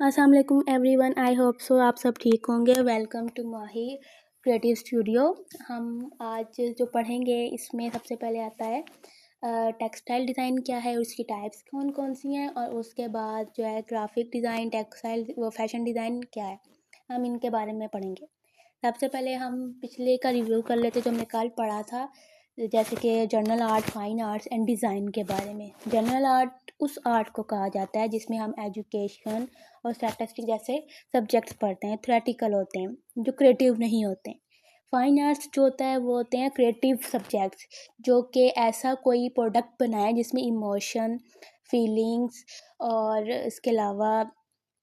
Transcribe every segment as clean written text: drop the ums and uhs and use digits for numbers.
अस्सलाम वालेकुम everyone, I hope so आप सब ठीक होंगे। Welcome to Mahi creative studio. हम आज जो पढ़ेंगे इसमें सबसे पहले आता है टेक्सटाइल डिज़ाइन क्या है, उसकी टाइप्स कौन कौन सी हैं, और उसके बाद जो है ग्राफिक डिज़ाइन, टेक्सटाइल वो फैशन डिज़ाइन क्या है, हम इनके बारे में पढ़ेंगे। सबसे पहले हम पिछले का रिव्यू कर लेते जो हमने कल पढ़ा था, जैसे कि general art, fine arts and design के बारे में। जनरल आर्ट उस आर्ट को कहा जाता है जिसमें हम एजुकेशन और स्टैटिस्टिक जैसे सब्जेक्ट्स पढ़ते हैं, थ्योरेटिकल होते हैं, जो क्रिएटिव नहीं होते हैं। फाइन आर्ट्स जो होता है वो होते हैं क्रिएटिव सब्जेक्ट्स, जो कि ऐसा कोई प्रोडक्ट बनाए जिसमें इमोशन, फीलिंग्स और इसके अलावा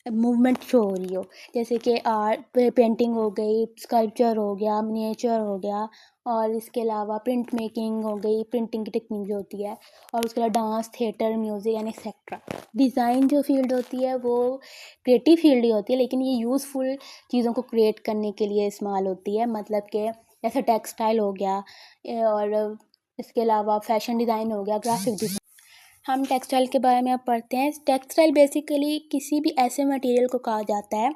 मूवमेंट शो हो रही हो, जैसे कि आर्ट पेंटिंग हो गई, स्कल्पचर हो गया, मिनिएचर हो गया, और इसके अलावा प्रिंट मेकिंग हो गई, प्रिंटिंग की टेक्निक जो होती है, और उसके अलावा dance, theatre, music and etcetera. Design जो फील्ड होती है वो क्रिएटिव फील्ड ही होती है, लेकिन ये यूज़फुल चीज़ों को क्रिएट करने के लिए इस्तेमाल होती है। मतलब कि जैसे टेक्सटाइल हो गया, और इसके अलावा फैशन डिज़ाइन हो गया, ग्राफिक डिज़ाइन। हम टेक्सटाइल के बारे में अब पढ़ते हैं। टेक्सटाइल बेसिकली किसी भी ऐसे मटेरियल को कहा जाता है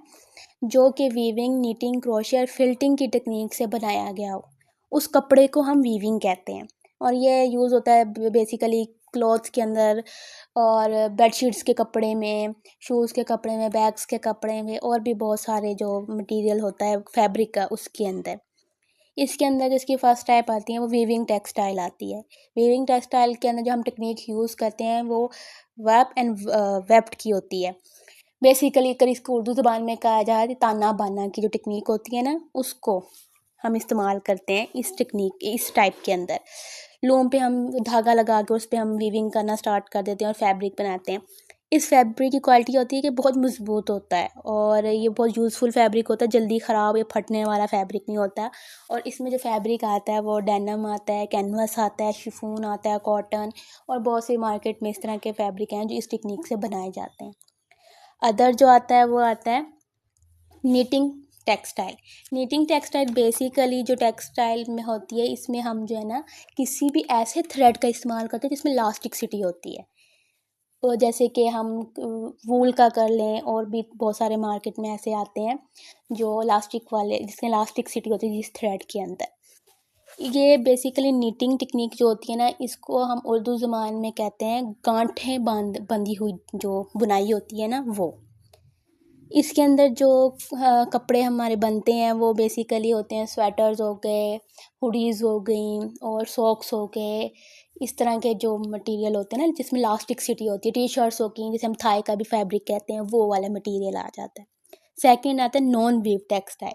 जो कि वीविंग, नीटिंग, क्रोशे और फिल्टिंग की टेक्निक से बनाया गया हो। उस कपड़े को हम वीविंग कहते हैं, और ये यूज़ होता है बेसिकली क्लॉथ्स के अंदर, और बेडशीट्स के कपड़े में, शूज़ के कपड़े में, बैग्स के कपड़े में, और भी बहुत सारे जो मटेरियल होता है फैब्रिक का उसके अंदर। इसके अंदर जो इसकी फर्स्ट टाइप आती है वो वीविंग टेक्सटाइल आती है। वीविंग टेक्सटाइल के अंदर जो हम टेक्निक यूज़ करते हैं वो वेब एंड वेब्ड की होती है। बेसिकली अगर इसको उर्दू ज़बान में कहा जाए तो ताना बाना की जो टेक्निक होती है ना, उसको हम इस्तेमाल करते हैं इस टेक्निक इस टाइप के अंदर। लूम पे हम धागा लगा के उस पर हम वीविंग करना स्टार्ट कर देते हैं और फैब्रिक बनाते हैं। इस फैब्रिक की क्वालिटी होती है कि बहुत मजबूत होता है, और ये बहुत यूज़फुल फैब्रिक होता है, जल्दी ख़राब या फटने वाला फैब्रिक नहीं होता। और इसमें जो फैब्रिक आता है वो डेनिम आता है, कैनवस आता है, शिफॉन आता है, कॉटन, और बहुत से मार्केट में इस तरह के फैब्रिक हैं जो इस टेक्निक से बनाए जाते हैं। अदर जो आता है वो आता है knitting textile. Knitting textile basically जो टेक्सटाइल में होती है, इसमें हम जो है ना किसी भी ऐसे थ्रेड का इस्तेमाल करते हैं जिसमें इलास्टिसिटी होती है। तो जैसे कि हम वूल का कर लें, और भी बहुत सारे मार्केट में ऐसे आते हैं जो इलास्टिक वाले, जिसमें इलास्टिसिटी होती है जिस थ्रेड के अंदर। ये बेसिकली नीटिंग टेक्निक जो होती है ना, इसको हम उर्दू ज़बान में कहते हैं गांठें बंधी हुई जो बुनाई होती है ना वो। इसके अंदर जो कपड़े हमारे बनते हैं वो बेसिकली होते हैं स्वेटर्स हो गए, हुडीज़ हो गई, और सॉक्स हो गए। इस तरह के जो मटेरियल होते हैं ना जिसमें इलास्टिसिटी होती है, टी शर्ट्स हो गई, जिसे हम थाई का भी फैब्रिक कहते हैं, वो वाला मटेरियल आ जाता है। सेकंड आता है non weave textile.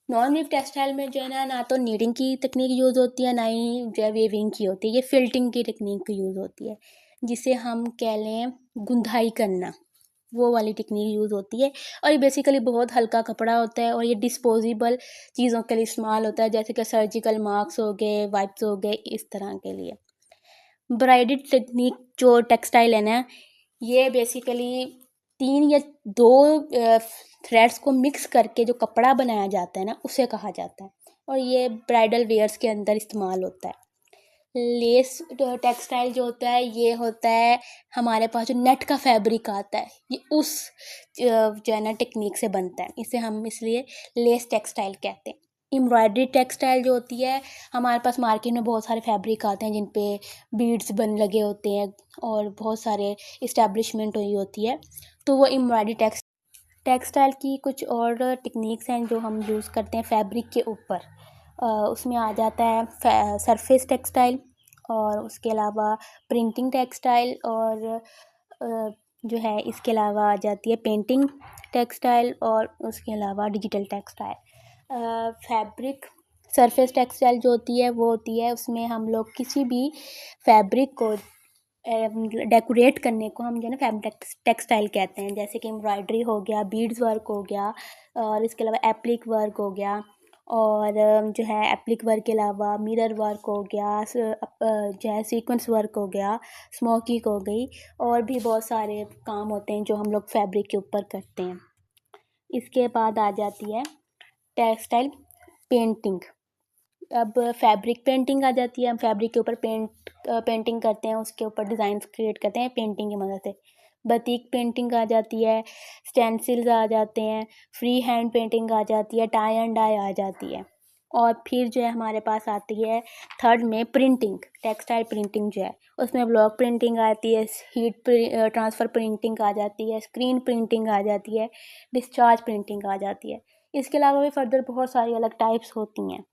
Non weave textile में जो है ना, ना तो नीडिंग की तकनीक यूज़ होती है, ना ही जो है वीविंग की होती है। ये फिल्टिंग की टेक्निक यूज़ होती है, जिसे हम कह लें गुंदाई करना, वो वाली टेक्निक यूज़ होती है। और ये बेसिकली बहुत हल्का कपड़ा होता है, और ये डिस्पोजेबल चीज़ों के लिए इस्तेमाल होता है, जैसे कि सर्जिकल मास्क हो गए, वाइप्स हो गए, इस तरह के लिए। ब्राइडेड टेक्निक जो टेक्सटाइल है ना, ये बेसिकली 3 या 2 थ्रेड्स को मिक्स करके जो कपड़ा बनाया जाता है ना, उसे कहा जाता है, और ये ब्राइडल वेयर्स के अंदर इस्तेमाल होता है। लेस टेक्सटाइल जो होता है, ये होता है हमारे पास जो नेट का फैब्रिक आता है, ये उस जो है ना टेक्निक से बनता है, इसे हम इसलिए लेस टेक्सटाइल कहते हैं। एम्ब्रॉयडरी टेक्सटाइल जो होती है, हमारे पास मार्केट में बहुत सारे फैब्रिक आते हैं जिन पे बीड्स बन लगे होते हैं, और बहुत सारे इस्टेब्लिशमेंट हुई होती है, तो वो एम्ब्रॉयडरी टेक्सटाइल की कुछ और टेक्निक्स हैं जो हम यूज़ करते हैं फैब्रिक के ऊपर। उसमें आ जाता है सरफेस टेक्सटाइल, और उसके अलावा प्रिंटिंग टेक्सटाइल, और जो है इसके अलावा आ जाती है पेंटिंग टेक्सटाइल, और उसके अलावा digital textile. Fabric surface textile जो होती है वो होती है, उसमें हम लोग किसी भी फैब्रिक को डेकोरेट करने को हम जो है ना फैब्रिक टेक्सटाइल कहते हैं, जैसे कि एम्ब्रॉयडरी हो गया, बीड्स वर्क हो गया, और इसके अलावा एप्लिक वर्क हो गया, और जो है एप्लिक वर्क के अलावा मिरर वर्क हो गया, जो है सीक्वेंस वर्क हो गया, स्मोकिंग हो गई, और भी बहुत सारे काम होते हैं जो हम लोग फैब्रिक के ऊपर करते हैं। इसके बाद आ जाती है टेक्सटाइल पेंटिंग। अब फैब्रिक पेंटिंग आ जाती है, हम फैब्रिक के ऊपर पेंटिंग करते हैं, उसके ऊपर डिज़ाइंस क्रिएट करते हैं पेंटिंग की मदद से। बतीक पेंटिंग आ जाती है, स्टेंसिल्स आ जाते हैं, फ्री हैंड पेंटिंग आ जाती है, टाई एंड डाई आ जाती है। और फिर जो है हमारे पास आती है थर्ड में प्रिंटिंग, टेक्सटाइल प्रिंटिंग जो है उसमें ब्लॉक प्रिंटिंग आती है, हीट ट्रांसफ़र प्रिंटिंग आ जाती है, स्क्रीन प्रिंटिंग आ जाती है, डिस्चार्ज प्रिंटिंग आ जाती है। इसके अलावा भी फर्दर बहुत सारी अलग टाइप्स होती हैं।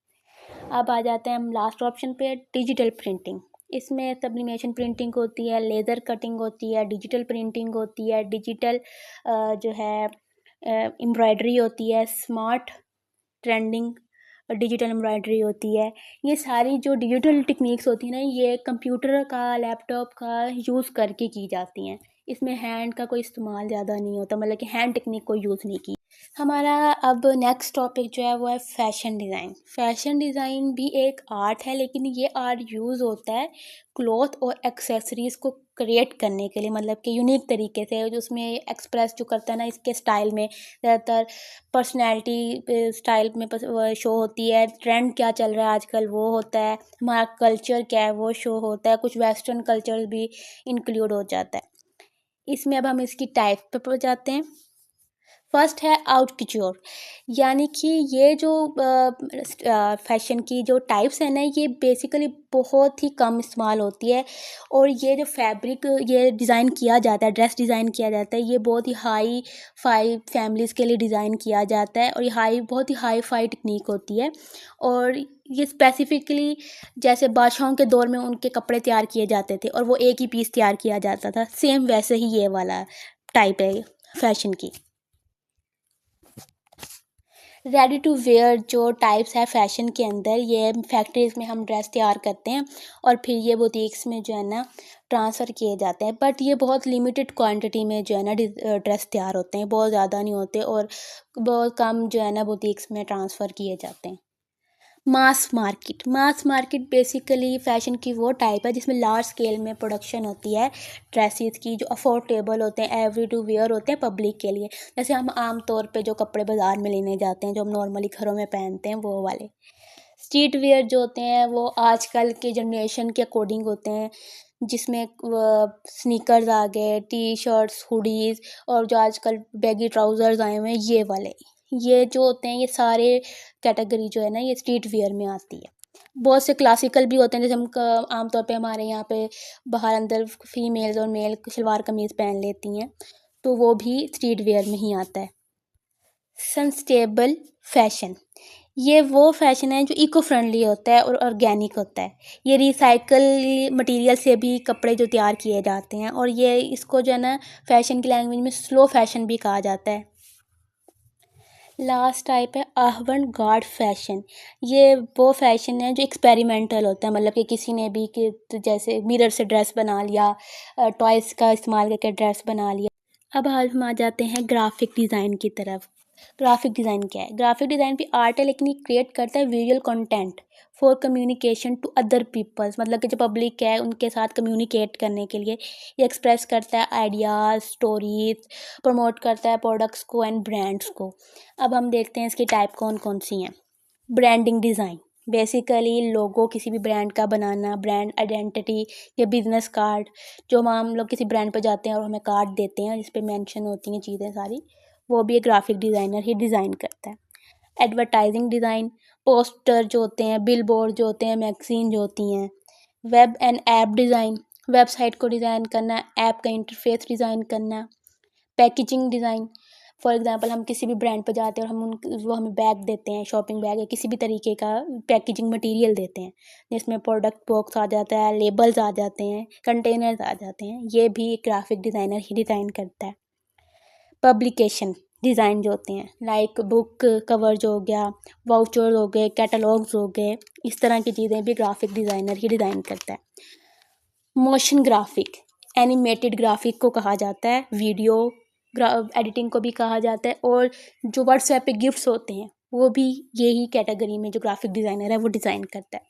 अब आ जाते हैं हम लास्ट ऑप्शन पे, डिजिटल प्रिंटिंग। इसमें सब्लिमेशन प्रिंटिंग होती है, लेज़र कटिंग होती है, डिजिटल प्रिंटिंग होती है, डिजिटल जो है एम्ब्रॉयडरी होती है, स्मार्ट ट्रेंडिंग डिजिटल एम्ब्रॉयडरी होती है। ये सारी जो डिजिटल टेक्निक्स होती हैं ना, ये कंप्यूटर का, लैपटॉप का यूज़ करके की जाती हैं। इसमें हैंड का कोई इस्तेमाल ज़्यादा नहीं होता, मतलब कि हैंड टेक्निक को यूज़ नहीं की। हमारा अब नेक्स्ट टॉपिक जो है वो है फ़ैशन डिज़ाइन। फ़ैशन डिज़ाइन भी एक आर्ट है, लेकिन ये आर्ट यूज़ होता है क्लॉथ और एक्सेसरीज़ को क्रिएट करने के लिए, मतलब कि यूनिक तरीके से, जो उसमें एक्सप्रेस जो करता है ना इसके स्टाइल में, ज़्यादातर पर्सनैलिटी स्टाइल में शो होती है, ट्रेंड क्या चल रहा है आजकल वो होता है, हमारा कल्चर क्या है वो शो होता है, कुछ वेस्टर्न कल्चर भी इंक्लूड हो जाता है इसमें। अब हम इसकी टाइप पर जाते हैं। फर्स्ट है आउट किच्योर, यानी कि ये जो फैशन की जो टाइप्स है ना, ये बेसिकली बहुत ही कम इस्तेमाल होती है। और ये जो फैब्रिक ये डिज़ाइन किया जाता है, ड्रेस डिज़ाइन किया जाता है, ये बहुत ही हाई फाई फैमिलीज़ के लिए डिज़ाइन किया जाता है, और ये बहुत ही हाई फाई टेक्निक होती है। और ये स्पेसिफिकली जैसे बादशाहों के दौर में उनके कपड़े तैयार किए जाते थे और वो एक ही पीस तैयार किया जाता था, सेम वैसे ही ये वाला टाइप है फैशन की। रेडी टू वेयर जो टाइप्स है फैशन के अंदर, ये फैक्ट्रीज़ में हम ड्रेस तैयार करते हैं और फिर ये बुटीक्स में जो है ना ट्रांसफ़र किए जाते हैं। बट ये बहुत लिमिटेड क्वांटिटी में जो है ना ड्रेस तैयार होते हैं, बहुत ज़्यादा नहीं होते, और बहुत कम जो है ना बुटीक्स में ट्रांसफ़र किए जाते हैं। मास मार्केट बेसिकली फ़ैशन की वो टाइप है जिसमें लार्ज स्केल में प्रोडक्शन होती है ड्रेसेस की, जो अफोर्डेबल होते हैं, एवरी टू वेयर होते हैं पब्लिक के लिए। जैसे हम आम तौर पे जो कपड़े बाज़ार में लेने जाते हैं, जो हम नॉर्मली घरों में पहनते हैं, वो वाले। स्ट्रीट वेयर जो होते हैं वो आजकल के जनरेशन के अकॉर्डिंग होते हैं, जिसमें स्नीकर्स आ गए, टी शर्ट्स, हुडीज़, और जो आजकल बैगी ट्राउज़र्स आए हुए हैं, ये वाले। ये जो होते हैं ये सारे कैटेगरी जो है ना ये स्ट्रीट वेयर में आती है। बहुत से क्लासिकल भी होते हैं, जैसे हम आमतौर पे हमारे यहाँ पे बाहर अंदर फीमेल्स और मेल सलवार कमीज़ पहन लेती हैं, तो वो भी स्ट्रीट वेयर में ही आता है। सस्टेनेबल फैशन, ये वो फैशन है जो इको फ्रेंडली होता है और ऑर्गेनिक होता है। ये रिसाइकल मटेरियल से भी कपड़े जो तैयार किए जाते हैं, और ये इसको जो है ना फैशन की लैंग्वेज में स्लो फैशन भी कहा जाता है। लास्ट टाइप है अहवन गार्ड फैशन। ये वो फैशन है जो एक्सपेरिमेंटल होता है, मतलब कि किसी ने भी कि जैसे मिरर से ड्रेस बना लिया, टॉयज़ का इस्तेमाल करके ड्रेस बना लिया। अब आज हम आ जाते हैं ग्राफिक डिज़ाइन की तरफ। ग्राफिक डिज़ाइन क्या है? ग्राफिक डिज़ाइन भी आर्ट है, लेकिन ये क्रिएट करता है visual content for communication to other peoples, मतलब कि जो पब्लिक है उनके साथ कम्युनिकेट करने के लिए ये एक्सप्रेस करता है आइडियाज़, स्टोरीज, प्रमोट करता है प्रोडक्ट्स को एंड ब्रांड्स को। अब हम देखते हैं इसकी टाइप कौन कौन सी हैं। ब्रांडिंग डिज़ाइन, बेसिकली लोगो किसी भी ब्रांड का बनाना, ब्रांड आइडेंटिटी या बिजनेस कार्ड, जो हम लोग किसी ब्रांड पर जाते हैं और हमें कार्ड देते हैं जिस पे मेंशन होती हैं चीज़ें सारी, वो भी एक ग्राफिक डिज़ाइनर ही डिज़ाइन करता है। एडवर्टाइजिंग डिज़ाइन, पोस्टर जो होते हैं, बिलबोर्ड जो होते हैं, मैगज़ीन जो होती हैं। Web and app design, website को डिज़ाइन करना, ऐप का इंटरफेस डिज़ाइन करना। पैकेजिंग डिज़ाइन, फॉर एग्ज़ाम्पल हम किसी भी ब्रांड पर जाते हैं और वो हमें बैग देते हैं, शॉपिंग बैग या किसी भी तरीके का पैकेजिंग मटेरियल देते हैं, जिसमें प्रोडक्ट बॉक्स आ जाता है, लेबल्स आ जाते हैं, कंटेनर्स आ जाते हैं, ये भी एक ग्राफिक डिज़ाइनर ही डिज़ाइन करता है। पब्लिकेशन डिज़ाइन जो होते हैं, लाइक बुक कवर जो हो गया, वाउचर हो गए, कैटलॉग्स हो गए, इस तरह की चीज़ें भी ग्राफिक डिज़ाइनर ही डिज़ाइन करता है। मोशन ग्राफिक, एनिमेटेड ग्राफिक को कहा जाता है, वीडियो एडिटिंग को भी कहा जाता है, और जो व्हाट्सएप पे गिफ्ट्स होते हैं वो भी यही कैटेगरी में जो ग्राफिक डिज़ाइनर है वो डिज़ाइन करता है।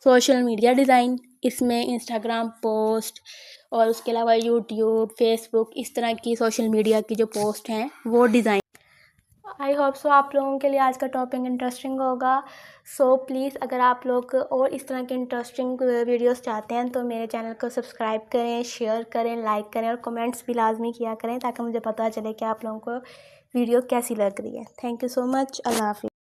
सोशल मीडिया डिज़ाइन, इसमें इंस्टाग्राम पोस्ट और उसके अलावा यूट्यूब, फेसबुक, इस तरह की सोशल मीडिया की जो पोस्ट हैं वो डिज़ाइन। आई होप सो आप लोगों के लिए आज का टॉपिक इंटरेस्टिंग होगा। सो प्लीज़ अगर आप लोग और इस तरह के इंटरेस्टिंग वीडियोस चाहते हैं तो मेरे चैनल को सब्सक्राइब करें, शेयर करें, लाइक करें और कमेंट्स भी लाजमी किया करें ताकि मुझे पता चले कि आप लोगों को वीडियो कैसी लग रही है। Thank you so much. अल्लाह हाफिज़।